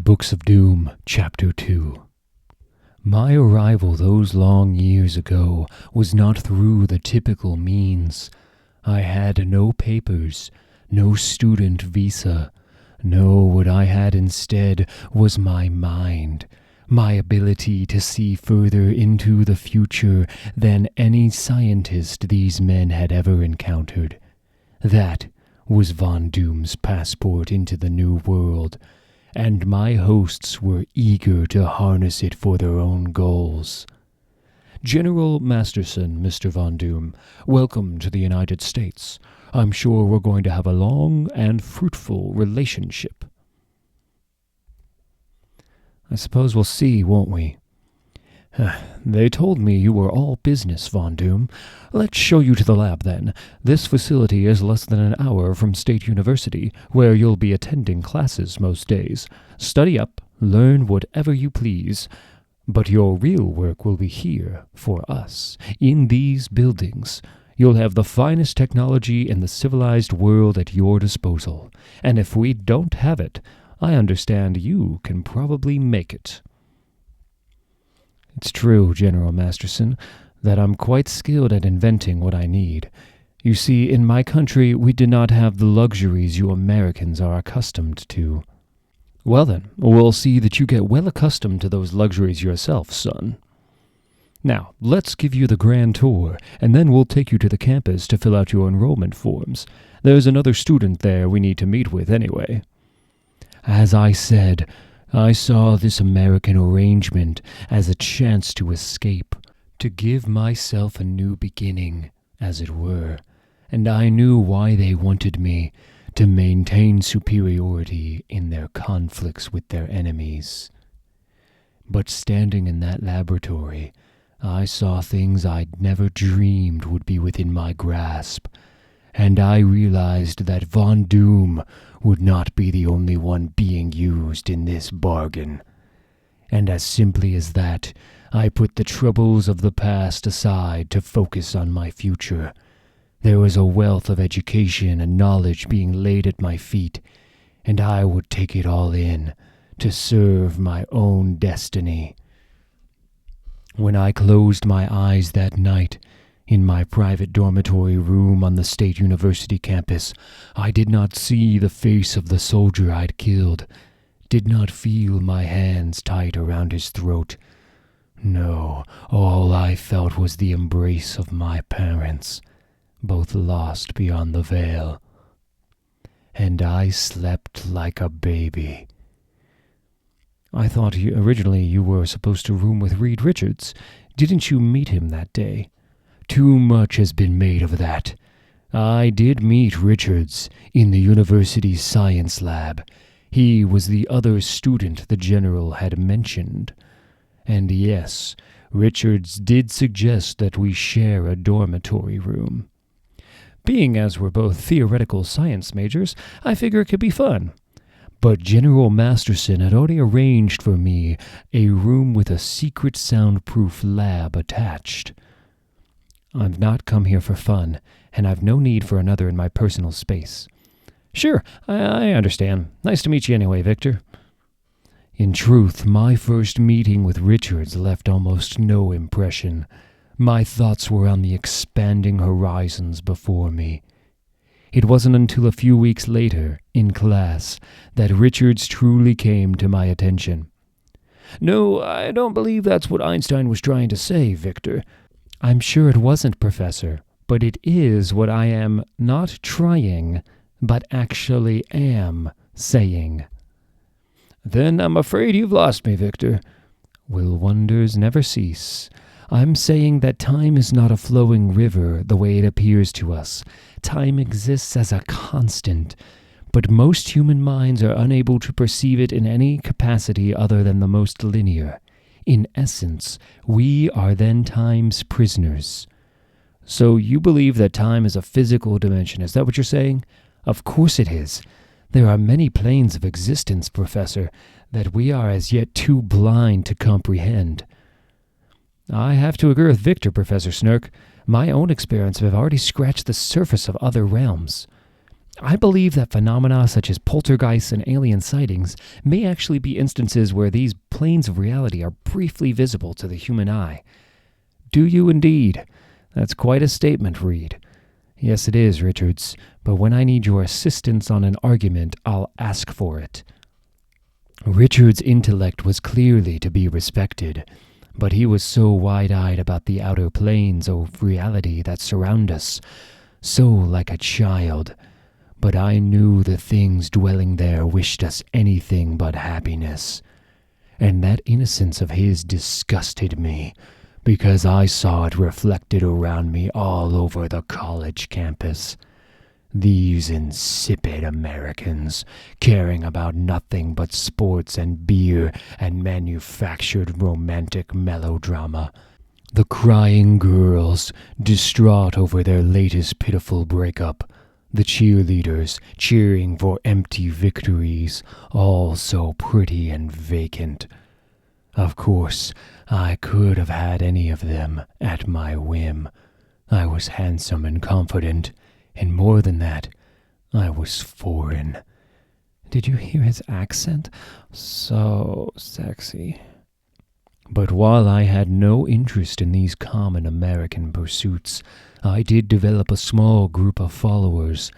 Books of Doom, Chapter 2. My arrival those long years ago was not through the typical means. I had no papers, no student visa. No, what I had instead was my mind, my ability to see further into the future than any scientist these men had ever encountered. That was Von Doom's passport into the new world, and my hosts were eager to harness it for their own goals. General Masterson, Mr. Von Doom, welcome to the United States. I'm sure we're going to have a long and fruitful relationship. I suppose we'll see, won't we? They told me you were all business, Von Doom. Let's show you to the lab, then. This facility is less than an hour from State University, where you'll be attending classes most days. Study up, learn whatever you please. But your real work will be here, for us, in these buildings. You'll have the finest technology in the civilized world at your disposal. And if we don't have it, I understand you can probably make it. It's true, General Masterson, that I'm quite skilled at inventing what I need. You see, in my country, we do not have the luxuries you Americans are accustomed to. Well then, we'll see that you get well accustomed to those luxuries yourself, son. Now, let's give you the grand tour, and then we'll take you to the campus to fill out your enrollment forms. There's another student there we need to meet with anyway. As I said, I saw this American arrangement as a chance to escape, to give myself a new beginning, as it were, and I knew why they wanted me, to maintain superiority in their conflicts with their enemies. But standing in that laboratory, I saw things I'd never dreamed would be within my grasp, and I realized that Von Doom would not be the only one being used in this bargain. And as simply as that, I put the troubles of the past aside to focus on my future. There was a wealth of education and knowledge being laid at my feet, and I would take it all in to serve my own destiny. When I closed my eyes that night, in my private dormitory room on the State University campus, I did not see the face of the soldier I'd killed, did not feel my hands tight around his throat. No, all I felt was the embrace of my parents, both lost beyond the veil. And I slept like a baby. I thought originally you were supposed to room with Reed Richards. Didn't you meet him that day? Too much has been made of that. I did meet Richards in the university's science lab. He was the other student the general had mentioned. And yes, Richards did suggest that we share a dormitory room. Being as we're both theoretical science majors, I figure it could be fun. But General Masterson had already arranged for me a room with a secret soundproof lab attached. I've not come here for fun, and I've no need for another in my personal space. Sure, I understand. Nice to meet you anyway, Victor. In truth, my first meeting with Richards left almost no impression. My thoughts were on the expanding horizons before me. It wasn't until a few weeks later, in class, that Richards truly came to my attention. No, I don't believe that's what Einstein was trying to say, Victor. I'm sure it wasn't, Professor, but it is what I am not trying, but actually am saying. Then I'm afraid you've lost me, Victor. Will wonders never cease? I'm saying that time is not a flowing river the way it appears to us. Time exists as a constant, but most human minds are unable to perceive it in any capacity other than the most linear. In essence, we are then time's prisoners. So you believe that time is a physical dimension, is that what you're saying? Of course it is. There are many planes of existence, Professor, that we are as yet too blind to comprehend. I have to agree with Victor, Professor Snurk. My own experience have already scratched the surface of other realms. I believe that phenomena such as poltergeists and alien sightings may actually be instances where these planes of reality are briefly visible to the human eye. Do you indeed? That's quite a statement, Reed. Yes, it is, Richards, but when I need your assistance on an argument, I'll ask for it. Richard's intellect was clearly to be respected, but he was so wide-eyed about the outer planes of reality that surround us, so like a child. But I knew the things dwelling there wished us anything but happiness, and that innocence of his disgusted me, because I saw it reflected around me all over the college campus. These insipid Americans, caring about nothing but sports and beer and manufactured romantic melodrama. The crying girls, distraught over their latest pitiful breakup. The cheerleaders, cheering for empty victories, all so pretty and vacant. Of course, I could have had any of them at my whim. I was handsome and confident. And more than that, I was foreign. Did you hear his accent? So sexy. But while I had no interest in these common American pursuits, I did develop a small group of followers,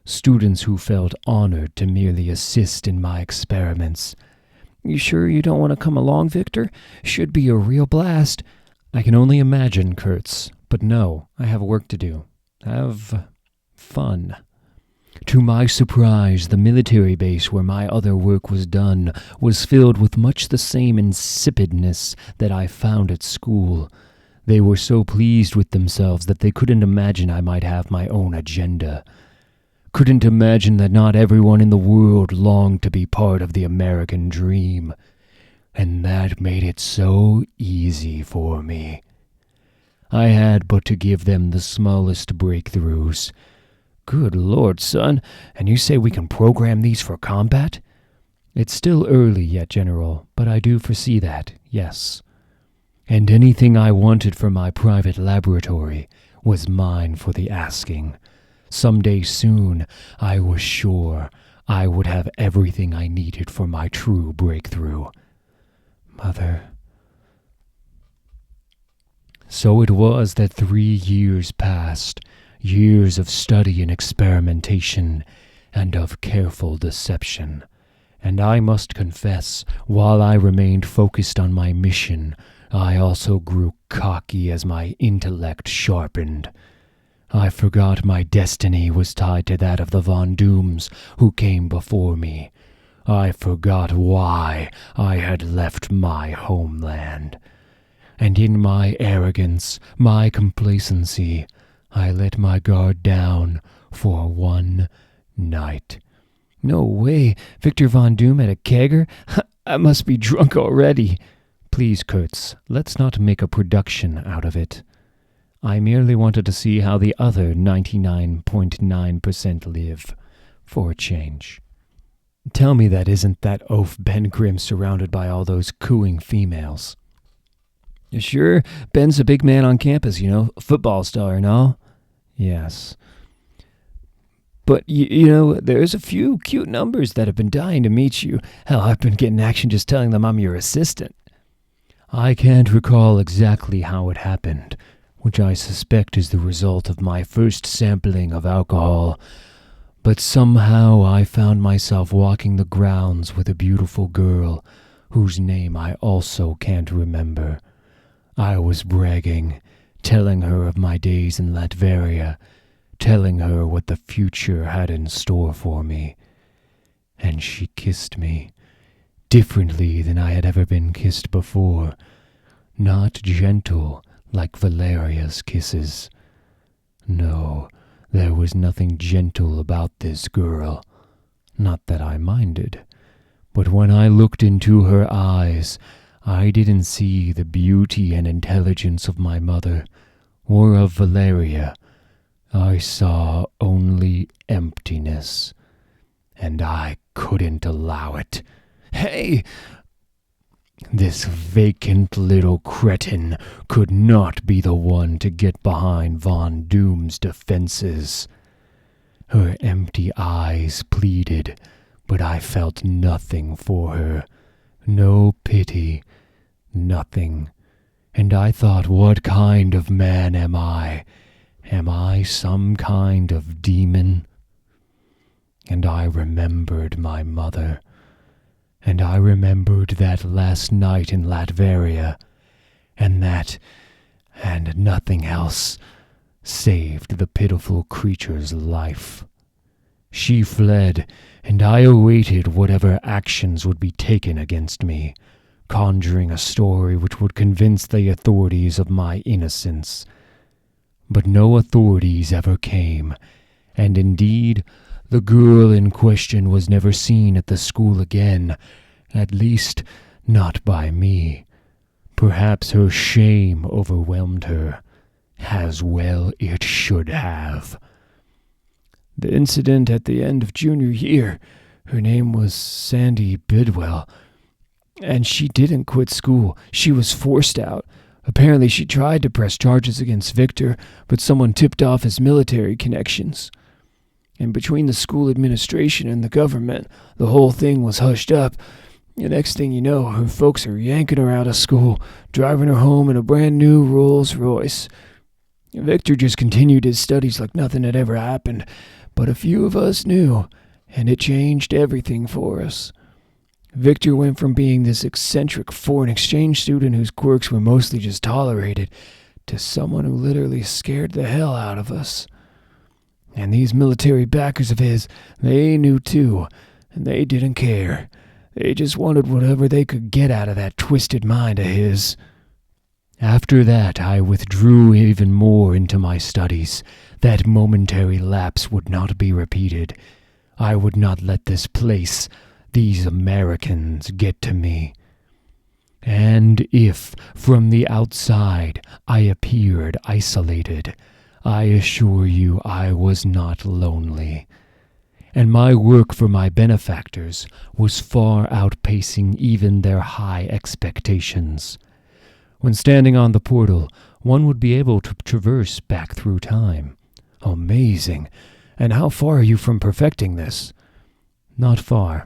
students who felt honored to merely assist in my experiments. You sure you don't want to come along, Victor? Should be a real blast. I can only imagine, Kurtz. But no, I have work to do. Have fun. To my surprise, the military base where my other work was done was filled with much the same insipidness that I found at school. They were so pleased with themselves that they couldn't imagine I might have my own agenda. Couldn't imagine that not everyone in the world longed to be part of the American dream. And that made it so easy for me. I had but to give them the smallest breakthroughs. Good Lord, son, and you say we can program these for combat? It's still early yet, General, but I do foresee that, yes. And anything I wanted for my private laboratory was mine for the asking. Someday soon, I was sure I would have everything I needed for my true breakthrough. Mother. So it was that 3 years passed. Years of study and experimentation, and of careful deception. And I must confess, while I remained focused on my mission, I also grew cocky as my intellect sharpened. I forgot my destiny was tied to that of the Von Dooms who came before me. I forgot why I had left my homeland. And in my arrogance, my complacency, I let my guard down for one night. No way, Victor Von Doom at a kegger? I must be drunk already. Please, Kurtz, let's not make a production out of it. I merely wanted to see how the other 99.9% live, for a change. Tell me that isn't that oaf Ben Grimm surrounded by all those cooing females. Sure, Ben's a big man on campus, football star and all. Yes. But, there's a few cute numbers that have been dying to meet you. Hell, I've been getting action just telling them I'm your assistant. I can't recall exactly how it happened, which I suspect is the result of my first sampling of alcohol. But somehow I found myself walking the grounds with a beautiful girl, whose name I also can't remember. I was bragging, telling her of my days in Latveria, telling her what the future had in store for me. And she kissed me, differently than I had ever been kissed before, not gentle like Valeria's kisses. No, there was nothing gentle about this girl, not that I minded, but when I looked into her eyes, I didn't see the beauty and intelligence of my mother, or of Valeria. I saw only emptiness, and I couldn't allow it. Hey! This vacant little cretin could not be the one to get behind Von Doom's defenses. Her empty eyes pleaded, but I felt nothing for her. No pity, nothing. And I thought, what kind of man am I? Am I some kind of demon? And I remembered my mother. And I remembered that last night in Latveria, and that, and nothing else, saved the pitiful creature's life. She fled, and I awaited whatever actions would be taken against me, conjuring a story which would convince the authorities of my innocence. But no authorities ever came, and indeed, the girl in question was never seen at the school again, at least not by me. Perhaps her shame overwhelmed her, as well it should have. The incident at the end of junior year, her name was Sandy Bidwell, and she didn't quit school. She was forced out. Apparently she tried to press charges against Victor, but someone tipped off his military connections. And between the school administration and the government, the whole thing was hushed up. The next thing you know, her folks are yanking her out of school, driving her home in a brand new Rolls Royce. Victor just continued his studies like nothing had ever happened, but a few of us knew, and it changed everything for us. Victor went from being this eccentric foreign exchange student whose quirks were mostly just tolerated, to someone who literally scared the hell out of us. And these military backers of his, they knew too, and they didn't care. They just wanted whatever they could get out of that twisted mind of his. After that, I withdrew even more into my studies. That momentary lapse would not be repeated. I would not let this place, these Americans, get to me. And if, from the outside, I appeared isolated, I assure you I was not lonely. And my work for my benefactors was far outpacing even their high expectations. When standing on the portal, one would be able to traverse back through time. Amazing! And how far are you from perfecting this? Not far.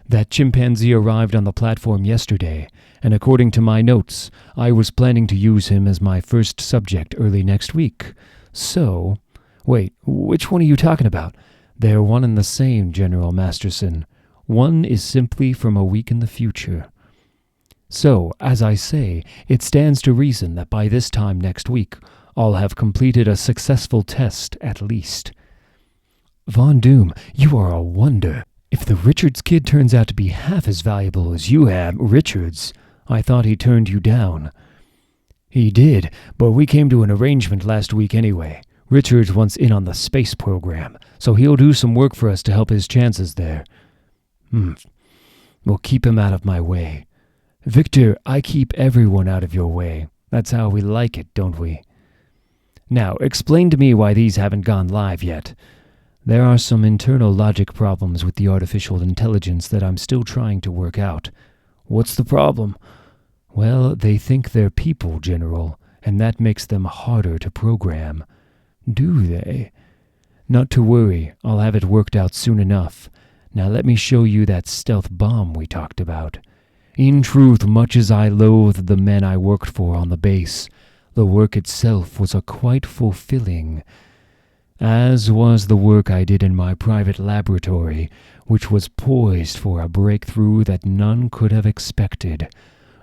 That chimpanzee arrived on the platform yesterday, and according to my notes, I was planning to use him as my first subject early next week. So, wait, which one are you talking about? They're one and the same, General Masterson. One is simply from a week in the future. So, as I say, it stands to reason that by this time next week, I'll have completed a successful test at least. Von Doom, you are a wonder. If the Richards kid turns out to be half as valuable as you have, Richards, I thought he turned you down. He did, but we came to an arrangement last week anyway. Richards wants in on the space program, so he'll do some work for us to help his chances there. We'll keep him out of my way. Victor, I keep everyone out of your way. That's how we like it, don't we? Now, explain to me why these haven't gone live yet. There are some internal logic problems with the artificial intelligence that I'm still trying to work out. What's the problem? Well, they think they're people, General, and that makes them harder to program. Do they? Not to worry, I'll have it worked out soon enough. Now let me show you that stealth bomb we talked about. In truth, much as I loathed the men I worked for on the base, the work itself was quite fulfilling. As was the work I did in my private laboratory, which was poised for a breakthrough that none could have expected.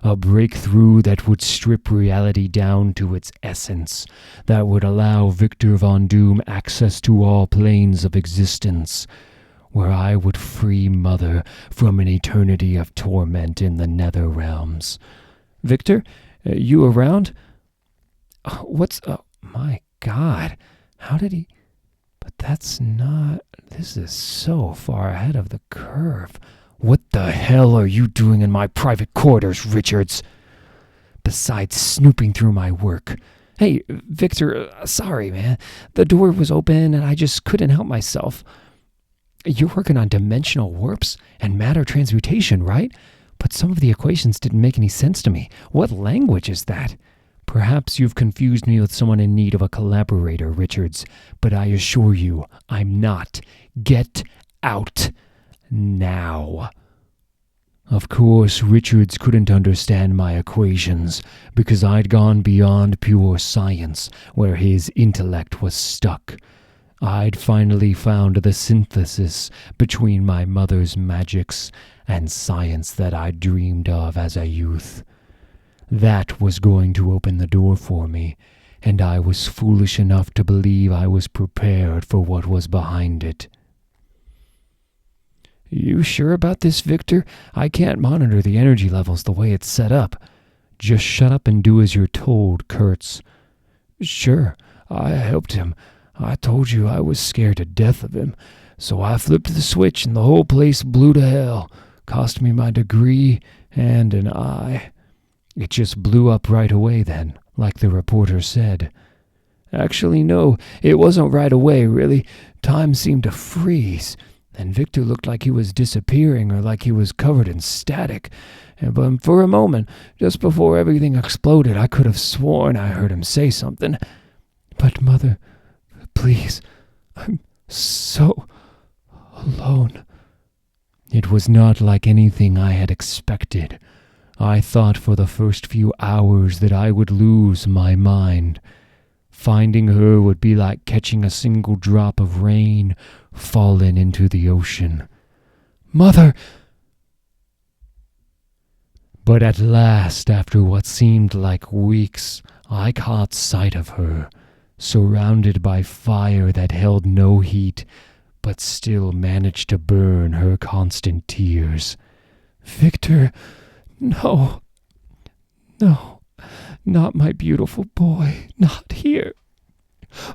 A breakthrough that would strip reality down to its essence, that would allow Victor Von Doom access to all planes of existence, where I would free Mother from an eternity of torment in the nether realms. Victor, you around? My God, how did he... But that's not... This is so far ahead of the curve. What the hell are you doing in my private quarters, Richards? Besides snooping through my work. Hey, Victor, sorry, man. The door was open and I just couldn't help myself. You're working on dimensional warps and matter transmutation, right? But some of the equations didn't make any sense to me. What language is that? Perhaps you've confused me with someone in need of a collaborator, Richards, but I assure you, I'm not. Get out now. Of course, Richards couldn't understand my equations, because I'd gone beyond pure science, where his intellect was stuck. I'd finally found the synthesis between my mother's magics and science that I'd dreamed of as a youth. That was going to open the door for me, and I was foolish enough to believe I was prepared for what was behind it. You sure about this, Victor? I can't monitor the energy levels the way it's set up. Just shut up and do as you're told, Kurtz. Sure, I helped him. I told you I was scared to death of him, so I flipped the switch and the whole place blew to hell. Cost me my degree and an eye. It just blew up right away then, like the reporter said. Actually, no, it wasn't right away, really. Time seemed to freeze, and Victor looked like he was disappearing or like he was covered in static. But for a moment, just before everything exploded, I could have sworn I heard him say something. But, Mother, please, I'm so alone. It was not like anything I had expected. I thought for the first few hours that I would lose my mind. Finding her would be like catching a single drop of rain fallen into the ocean. Mother! But at last, after what seemed like weeks, I caught sight of her, surrounded by fire that held no heat, but still managed to burn her constant tears. Victor, no, not my beautiful boy, not here.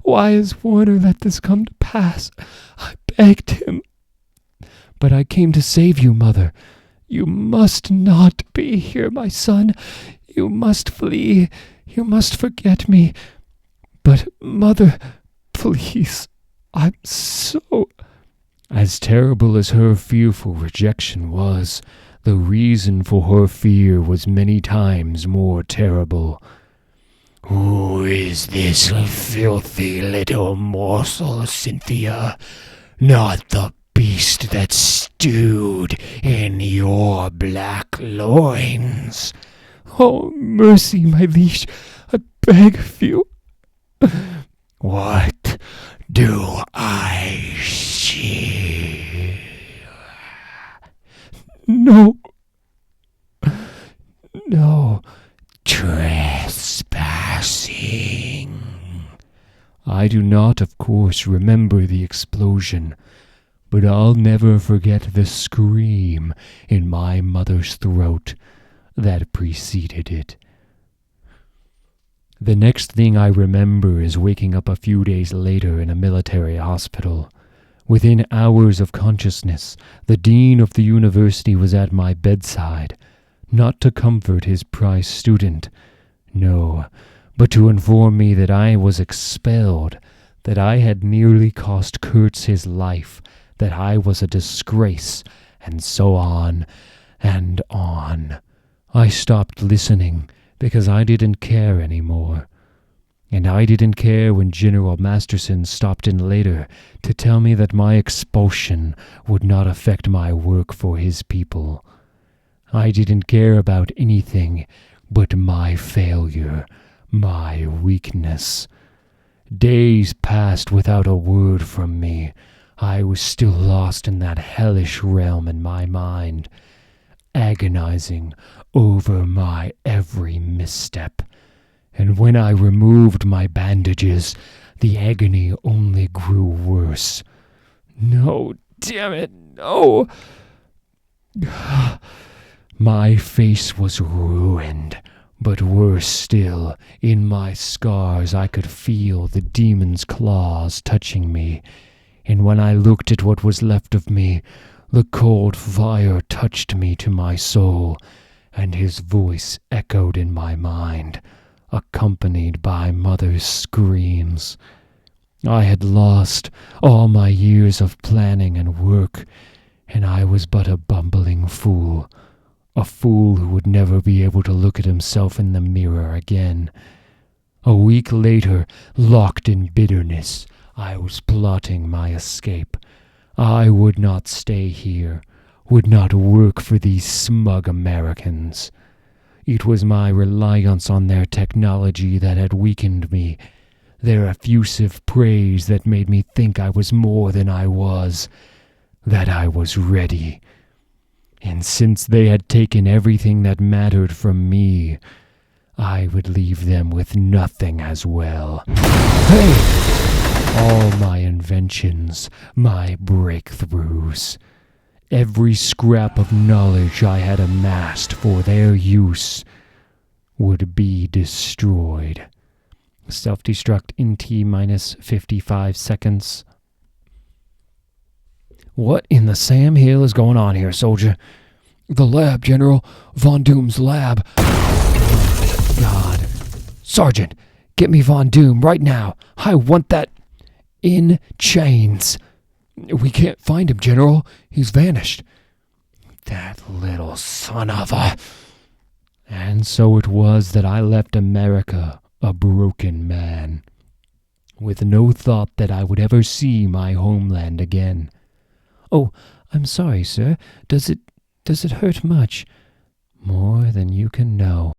Why has Warner let this come to pass? I begged him. But I came to save you, Mother. You must not be here, my son. You must flee. You must forget me. But, Mother, please, I'm so... As terrible as her fearful rejection was, the reason for her fear was many times more terrible. Who is this filthy little morsel, Cynthia? Not the beast that stewed in your black loins. Oh, mercy, my liege, I beg of you. What do I see? No. Trespassing. I do not, of course, remember the explosion, but I'll never forget the scream in my mother's throat that preceded it. The next thing I remember is waking up a few days later in a military hospital. Within hours of consciousness, the dean of the university was at my bedside, not to comfort his prize student, no, but to inform me that I was expelled, that I had nearly cost Kurtz his life, that I was a disgrace, and so on and on. I stopped listening because I didn't care anymore. And I didn't care when General Masterson stopped in later to tell me that my expulsion would not affect my work for his people. I didn't care about anything but my failure, my weakness. Days passed without a word from me. I was still lost in that hellish realm in my mind, agonizing over my every misstep. And when I removed my bandages, the agony only grew worse. No, damn it, no! My face was ruined, but worse still, in my scars I could feel the demon's claws touching me, and when I looked at what was left of me, the cold fire touched me to my soul, and his voice echoed in my mind, accompanied by Mother's screams. I had lost all my years of planning and work, and I was but a bumbling fool, a fool who would never be able to look at himself in the mirror again. A week later, locked in bitterness, I was plotting my escape. I would not stay here, would not work for these smug Americans. It was my reliance on their technology that had weakened me, their effusive praise that made me think I was more than I was, that I was ready. And since they had taken everything that mattered from me, I would leave them with nothing as well. Hey! All my inventions, my breakthroughs, every scrap of knowledge I had amassed for their use would be destroyed. Self-destruct in T minus 55 seconds. What in the Sam Hill is going on here, soldier? The lab, General. Von Doom's lab. Oh, God. Sergeant, get me Von Doom right now. I want that in chains. We can't find him, General. He's vanished. That little son of a... And so it was that I left America a broken man, with no thought that I would ever see my homeland again. Oh, I'm sorry, sir. Does it hurt much? More than you can know.